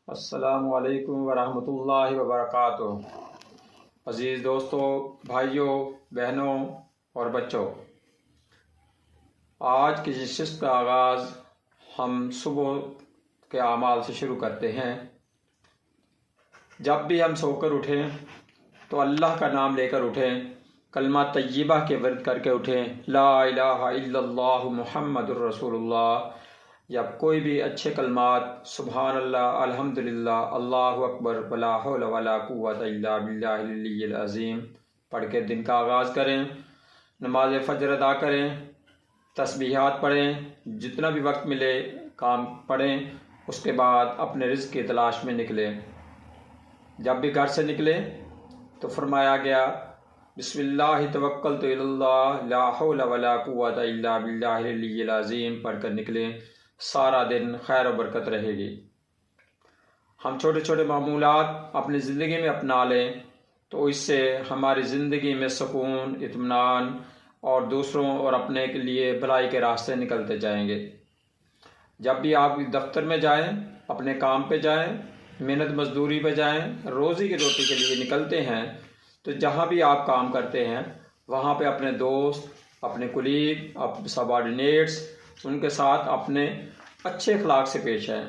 अस्सलामु अलैकुम वरहमतुल्लाहि वबरकातुहू। अज़ीज़ दोस्तों, भाइयों, बहनों और बच्चों, आज की नशिस्त का आगाज़ हम सुबह के आमाल से शुरू करते हैं। जब भी हम सोकर उठें तो अल्लाह का नाम लेकर उठें, कलमा तय्यबा के वर्द करके उठें, ला इलाहा इल्लल्लाहु मुहम्मदुर रसूलुल्लाह, या कोई भी अच्छे कलमात सुभान अल्लाह, अल्हम्दुलिल्लाह, अल्लाहु अकबर, वला हौला वला कुव्वता इल्ला बिल्लाहिल अलिय्यिल अज़ीम पढ़ के दिन का आगाज़ करें। नमाज फ़जर अदा करें, तस्बीहात पढ़ें, जितना भी वक्त मिले काम पढ़ें। उसके बाद अपने रिज़्क़ की तलाश में निकलें। जब भी घर से निकलें तो फरमाया गया बिस्मिल्लाह तवक्कलतु इलल्लाह ला हौला वला कुव्वता इल्ला बिल्लाहिल अलिय्यिल अज़ीम पढ़ कर निकलें। सारा दिन खैर और बरकत रहेगी। हम छोटे छोटे मामूलात अपनी ज़िंदगी में अपना लें तो इससे हमारी ज़िंदगी में सुकून, इत्मीनान और दूसरों और अपने के लिए भलाई के रास्ते निकलते जाएंगे। जब भी आप दफ्तर में जाएं, अपने काम पे जाएं, मेहनत मजदूरी पे जाएं, रोज़ी की रोटी के लिए निकलते हैं, तो जहाँ भी आप काम करते हैं वहाँ पे अपने दोस्त, अपने कुलीग, अपने सबॉर्डिनेट्स, उनके साथ अपने अच्छे अखलाक से पेश आएँ।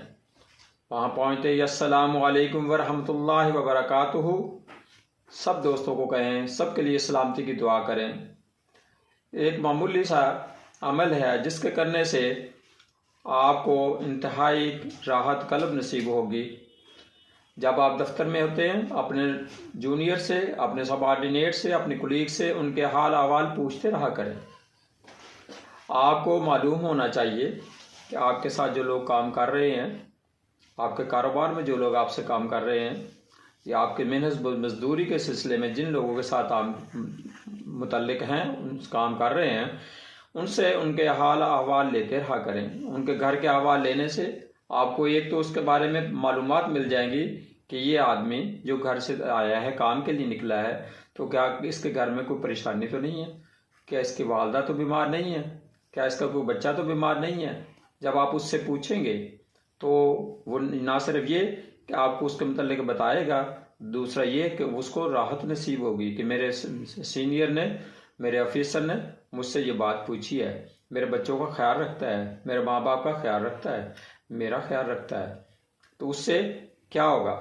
वहाँ पहुँचते ही अस्सलामु अलैकुम वरहमतुल्लाहि वबरकातुहू सब दोस्तों को कहें, सबके लिए सलामती की दुआ करें। एक मामूली सा अमल है जिसके करने से आपको इंतहाई राहत कल्ब नसीब होगी। जब आप दफ्तर में होते हैं, अपने जूनियर से, अपने सबॉर्डिनेट से, अपने कुलीग से उनके हाल अहवाल पूछते रहा करें। आपको मालूम होना चाहिए कि आपके साथ जो लोग काम कर रहे हैं, आपके कारोबार में जो लोग आपसे काम कर रहे हैं, या आपके मेहनत मजदूरी के सिलसिले में जिन लोगों के साथ आप मुतल्लिक हैं, उन काम कर रहे हैं, उनसे उनके हाल अहवाल लेते रहा करें। उनके घर के अहवाल लेने से आपको एक तो उसके बारे में मालूमात मिल जाएंगी कि ये आदमी जो घर से आया है, काम के लिए निकला है, तो क्या इसके घर में कोई परेशानी तो नहीं है, क्या इसकी वालदा तो बीमार नहीं है, क्या इसका कोई बच्चा तो बीमार नहीं है। जब आप उससे पूछेंगे तो वो ना सिर्फ ये कि आपको उसके मतलब बताएगा, दूसरा ये कि उसको राहत नसीब होगी कि मेरे सीनियर ने, मेरे ऑफिसर ने मुझसे ये बात पूछी है, मेरे बच्चों का ख्याल रखता है, मेरे माँ बाप का ख्याल रखता है, मेरा ख्याल रखता है। तो उससे क्या होगा,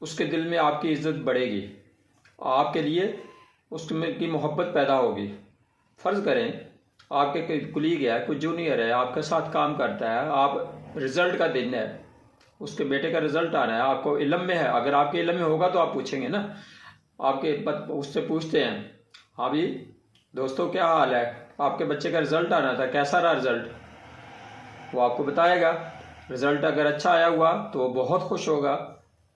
उसके दिल में आपकी इज्जत बढ़ेगी, आपके लिए उसमें की मोहब्बत पैदा होगी। फ़र्ज़ करें आपके कुलीग है, कोई जूनियर है, आपके साथ काम करता है, आप रिज़ल्ट का दिन है, उसके बेटे का रिज़ल्ट आना है, आपको इल्म में है, अगर आपके इल्म में होगा तो आप पूछेंगे ना, आपके उससे पूछते हैं, हाँ भी दोस्तों क्या हाल है, आपके बच्चे का रिज़ल्ट आना था, कैसा रहा रिज़ल्ट, वो आपको बताएगा। रिज़ल्ट अगर अच्छा आया हुआ तो वो बहुत खुश होगा,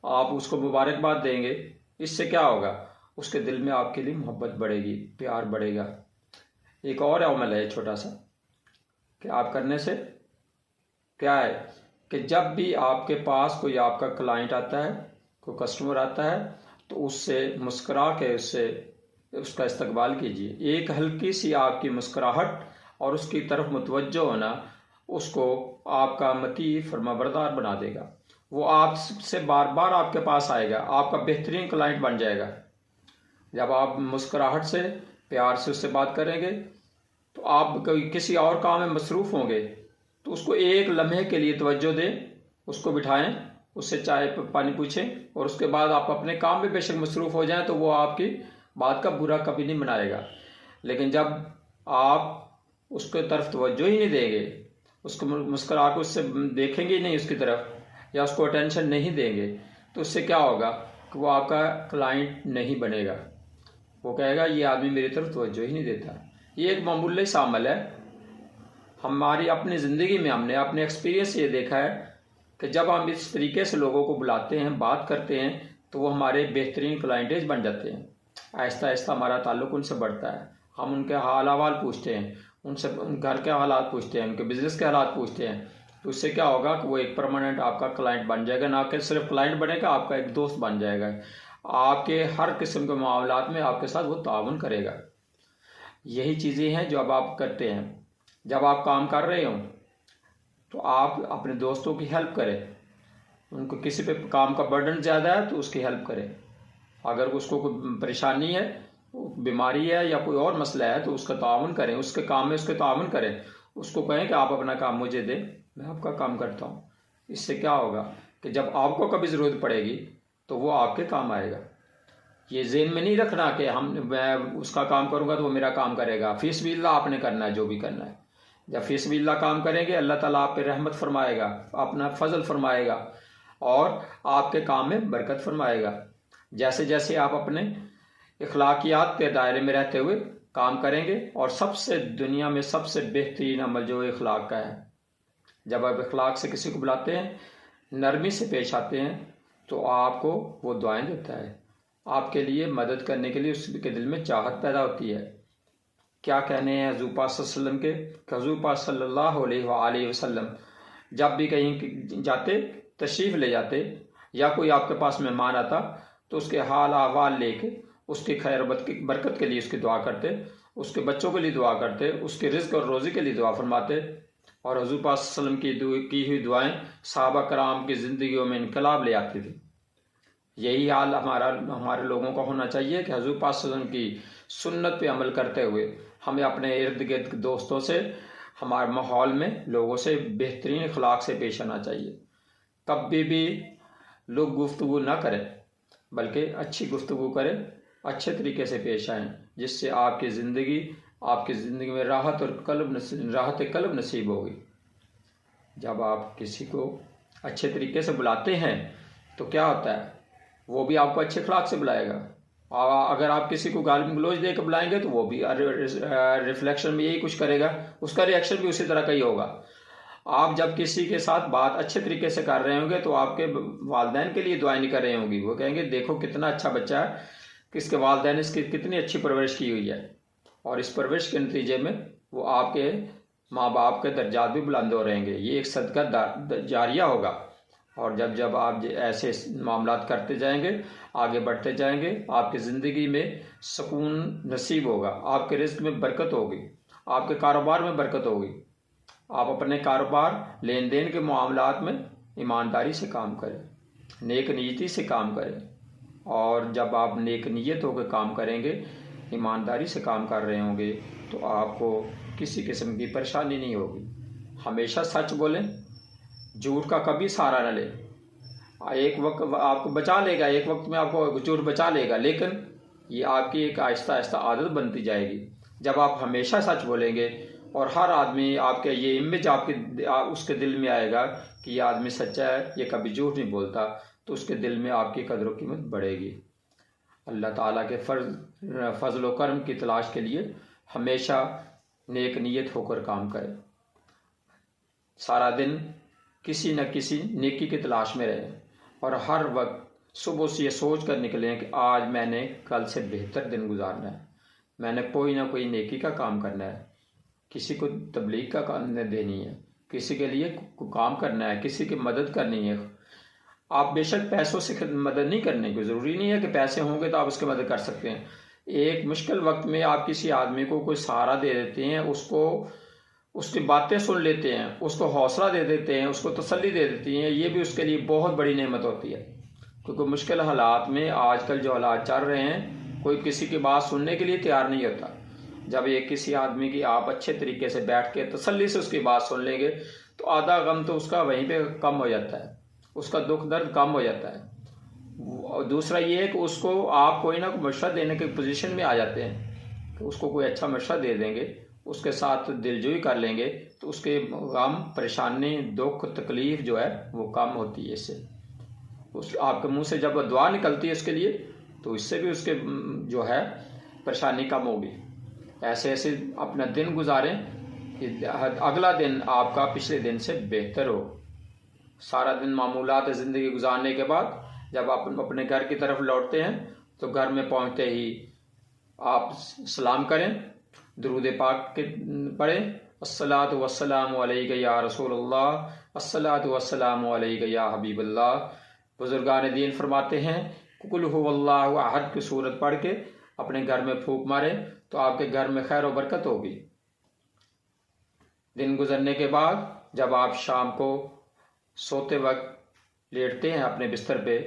आप उसको मुबारकबाद देंगे। इससे क्या होगा, उसके दिल में आपके लिए मोहब्बत बढ़ेगी, प्यार बढ़ेगा। एक और अमल है छोटा सा कि आप करने से क्या है कि जब भी आपके पास कोई आपका क्लाइंट आता है, कोई कस्टमर आता है, तो उससे मुस्कुरा के उसका इस्तकबाल कीजिए। एक हल्की सी आपकी मुस्कुराहट और उसकी तरफ मुतवज्जो होना उसको आपका मती फरमाबरदार बना देगा। वो आपसे बार बार आपके पास आएगा, आपका बेहतरीन क्लाइंट बन जाएगा। जब आप मुस्कुराहट से, प्यार से उससे बात करेंगे तो आप किसी और काम में मसरूफ़ होंगे तो उसको एक लम्हे के लिए तवज्जो दें, उसको बिठाएं, उससे चाय पानी पूछें, और उसके बाद आप अपने काम में बेशक मसरूफ़ हो जाएं तो वो आपकी बात का बुरा कभी नहीं मनाएगा। लेकिन जब आप उसके तरफ तवज्जो ही नहीं देंगे, उसको मुस्कुरा के उससे देखेंगे ही नहीं उसकी तरफ, या उसको अटेंशन नहीं देंगे, तो उससे क्या होगा कि वो आपका क्लाइंट नहीं बनेगा। वो कहेगा ये आदमी मेरी तरफ तवज्जो ही नहीं देता। ये एक मामूली सा अमल है। हमारी अपनी ज़िंदगी में हमने अपने एक्सपीरियंस ये देखा है कि जब हम इस तरीके से लोगों को बुलाते हैं, बात करते हैं, तो वो हमारे बेहतरीन क्लाइंटेज बन जाते हैं। आहिस्ता आहिस्ता हमारा ताल्लुक़ उनसे बढ़ता है। हम उनके हाल अहवाल पूछते हैं, उनसे उन घर के हालात पूछते हैं, उनके बिज़नेस के हालात पूछते हैं, तो उससे क्या होगा कि वो एक परमानेंट आपका क्लाइंट बन जाएगा। ना कि सिर्फ क्लाइंट बनेगा, आपका एक दोस्त बन जाएगा। आपके हर किस्म के मामलात में आपके साथ वो ताउन करेगा। यही चीज़ें हैं जो अब आप करते हैं। जब आप काम कर रहे हो तो आप अपने दोस्तों की हेल्प करें, उनको किसी पे काम का बर्डन ज़्यादा है तो उसकी हेल्प करें। अगर उसको कोई परेशानी है, बीमारी है या कोई और मसला है तो उसका ताउन करें, उसके काम में उसके ताउन करें। उसको कहें कि आप अपना काम मुझे दें, मैं आपका काम करता हूँ। इससे क्या होगा कि जब आपको कभी ज़रूरत पड़ेगी तो वो आपके काम आएगा। ये ज़हन में नहीं रखना कि मैं उसका काम करूँगा तो वो मेरा काम करेगा। फीस बिल्लाह आपने करना है जो भी करना है। जब फीस बिल्लाह काम करेंगे अल्लाह ताला आप पे रहमत फरमाएगा, अपना फजल फरमाएगा और आपके काम में बरकत फरमाएगा। जैसे जैसे आप अपने इखलाकियात के दायरे में रहते हुए काम करेंगे। और सबसे दुनिया में सबसे बेहतरीन अमल जो इखलाक का है, जब आप इखलाक से किसी को बुलाते हैं, नरमी से पेश आते हैं, तो आपको वो दुआएं देता है, आपके लिए मदद करने के लिए उसके दिल में चाहत पैदा होती है। क्या कहने हैं हज़ूर पाक सल्लल्लाहु अलैहि वसल्लम के, हज़ूर पाक सल्लल्लाहु अलैहि वसल्लम जब भी कहीं जाते, तशरीफ़ ले जाते या कोई आपके पास मेहमान आता तो उसके हाल अहवाल लेके उसकी खैर बरकत के लिए उसकी दुआ करते, उसके बच्चों के लिए दुआ करते, उसके रिज़्क़ और रोज़ी के लिए दुआ फरमाते। और हज़ूर पाक सल्लल्लाहु अलैहि वसल्लम की हुई दुआएं सहाबा कराम की ज़िंदगियों में इनकलाब ले आती थी। यही हाल हमारे लोगों का होना चाहिए कि हज़ूर पाक सल्लल्लाहु अलैहि वसल्लम की सुन्नत पे अमल करते हुए हमें अपने इर्द गिर्द दोस्तों से, हमारे माहौल में लोगों से बेहतरीन अखलाक से पेश आना चाहिए। कभी भी लोग गुफ्तगू ना करें, बल्कि अच्छी गुफ्तगू करें, अच्छे तरीके से पेश आएँ, जिससे आपकी ज़िंदगी में राहत कल्ब नसीब होगी। जब आप किसी को अच्छे तरीके से बुलाते हैं तो क्या होता है, वो भी आपको अच्छे अखलाक से बुलाएगा। अगर आप किसी को गाली गलौज देकर बुलाएंगे तो वो भी रिफ्लेक्शन में यही कुछ करेगा, उसका रिएक्शन भी उसी तरह का ही होगा। आप जब किसी के साथ बात अच्छे तरीके से कर रहे होंगे तो आपके वालिदैन के लिए दुआएं नहीं कर रहे होंगी, वो कहेंगे देखो कितना अच्छा बच्चा है, किसके वालिदैन ने इसकी कितनी अच्छी परवरिश की हुई है। और इस परवरिश के नतीजे में वो आपके माँ बाप के दर्जात भी बुलंद हो रहेंगे। ये एक सदका जारिया होगा। और जब जब आप ऐसे मामलात करते जाएंगे, आगे बढ़ते जाएंगे, आपकी ज़िंदगी में सुकून नसीब होगा, आपके रिज़्क़ में बरकत होगी, आपके कारोबार में बरकत होगी। आप अपने कारोबार लेन देन के मामलात में ईमानदारी से काम करें, नेक नीयती से काम करें। और जब आप नेक नीयत होकर काम करेंगे, ईमानदारी से काम कर रहे होंगे, तो आपको किसी किस्म की परेशानी नहीं होगी। हमेशा सच बोलें, झूठ का कभी सहारा न लें। एक वक्त आपको बचा लेगा, एक वक्त में आपको झूठ बचा लेगा, लेकिन ये आपकी एक आहिस्ता आहिस्ता आदत बनती जाएगी। जब आप हमेशा सच बोलेंगे और हर आदमी आपके ये इमेज उसके दिल में आएगा कि ये आदमी सच्चा है, ये कभी झूठ नहीं बोलता, तो उसके दिल में आपकी कदर कीमत बढ़ेगी। अल्लाह ताला के फजल व करम की तलाश के लिए हमेशा नेक नीयत होकर काम करें। सारा दिन किसी न किसी नेकी की तलाश में रहें और हर वक्त सुबह से ये सोच कर निकलें कि आज मैंने कल से बेहतर दिन गुजारना है, मैंने कोई ना कोई नेकी का काम करना है, किसी को तबलीग का काम देनी है, किसी के लिए काम करना है, किसी की मदद करनी है। आप बेशक पैसों से मदद नहीं करने की, ज़रूरी नहीं है कि पैसे होंगे तो आप उसकी मदद कर सकते हैं। एक मुश्किल वक्त में आप किसी आदमी को कोई सहारा दे देते हैं, उसकी बातें सुन लेते हैं, उसको हौसला दे देते हैं, उसको तसल्ली दे देती हैं, ये भी उसके लिए बहुत बड़ी नेमत होती है। क्योंकि मुश्किल हालात में आजकल जो हालात चल रहे हैं, कोई किसी की बात सुनने के लिए तैयार नहीं होता। जब ये किसी आदमी की आप अच्छे तरीके से बैठ के तसल्ली से उसकी बात सुन लेंगे तो आधा गम तो उसका वहीं पे कम हो जाता है, उसका दुख दर्द कम हो जाता है। दूसरा ये है कि उसको आप कोई ना कोई मशवरा देने के पोजीशन में आ जाते हैं कि उसको कोई अच्छा मशवरा दे देंगे, उसके साथ दिलजोई कर लेंगे तो उसके गम, परेशानी, दुख, तकलीफ़ जो है वो कम होती है। इससे आपके मुंह से जब दुआ निकलती है उसके लिए, तो इससे भी उसके जो है परेशानी कम होगी। ऐसे ऐसे अपना दिन गुजारें कि अगला दिन आपका पिछले दिन से बेहतर हो। सारा दिन मामूलात ज़िंदगी गुजारने के बाद जब आप अपने घर की तरफ लौटते हैं तो घर में पहुंचते ही आप सलाम करें, दुरूद पाक के पढ़ें, अस्सलातु वस्सलामु अलैका या रसूलल्लाह, अस्सलातु वस्सलामु अलैका या हबीबल्लाह। बुजुर्गान दीन फरमाते हैं कुल हुवल्लाहु अहद की सूरत पढ़ के अपने घर में फूंक मारें तो आपके घर में खैर और बरकत होगी। दिन गुजरने के बाद जब आप शाम को सोते वक्त लेटते हैं अपने बिस्तर पे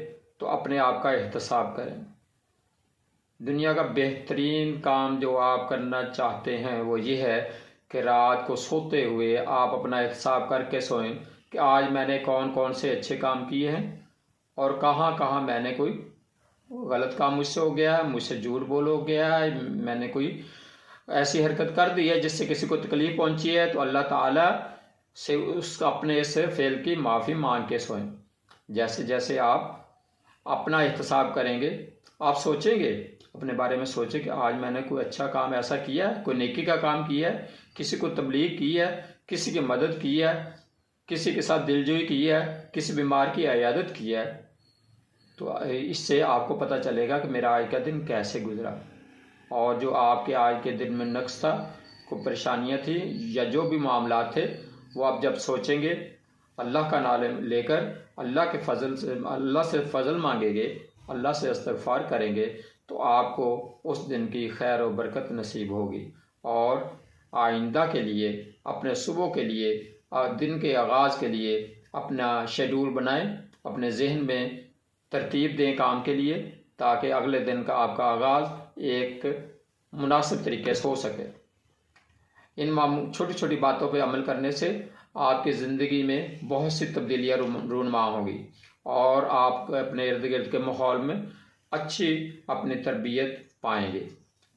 तो अपने आप का एहतसाब करें। दुनिया का बेहतरीन काम जो आप करना चाहते हैं वो ये है कि रात को सोते हुए आप अपना एहतसाब करके सोएं कि आज मैंने कौन कौन से अच्छे काम किए हैं और कहाँ कहाँ मैंने कोई गलत काम मुझसे हो गया है, मुझसे झूठ बोल हो गया है, मैंने कोई ऐसी हरकत कर दी है जिससे किसी को तकलीफ पहुंची है, तो अल्लाह ताला से उस अपने से फेल की माफ़ी मांग के सोएं। जैसे जैसे आप अपना एहतसाब करेंगे, आप सोचेंगे, अपने बारे में सोचें कि आज मैंने कोई अच्छा काम ऐसा किया है, कोई नेकी का काम किया है, किसी को तबलीग की है, किसी की मदद की है, किसी के साथ दिलजोई की है, किसी बीमार की इयादत की है। तो इससे आपको पता चलेगा कि मेरा आज का दिन कैसे गुजरा, और जो आपके आज के दिन में नक्स था, कोई परेशानियाँ थी या जो भी मामला थे, वो आप जब सोचेंगे, अल्लाह का नाम लेकर अल्लाह के फजल से, अल्लाह से फजल मांगेंगे, अल्लाह से इस्तगफार करेंगे, तो आपको उस दिन की खैर और बरकत नसीब होगी। और आइंदा के लिए, अपने सुबह के लिए, दिन के आगाज़ के लिए अपना शेड्यूल बनाएं, अपने जहन में तरतीब दें काम के लिए, ताकि अगले दिन का आपका आगाज़ एक मुनासिब तरीके से हो सके। इन छोटी छोटी बातों पे अमल करने से आपकी ज़िंदगी में बहुत सी तब्दीलियाँ रूनुमा होंगी और आप अपने इर्द गिर्द के माहौल में अच्छी अपनी तरबियत पाएंगे।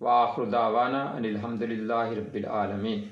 व आखिर दावाना अनिल हम्दुलिल्लाहि रब्बिल आलमीन।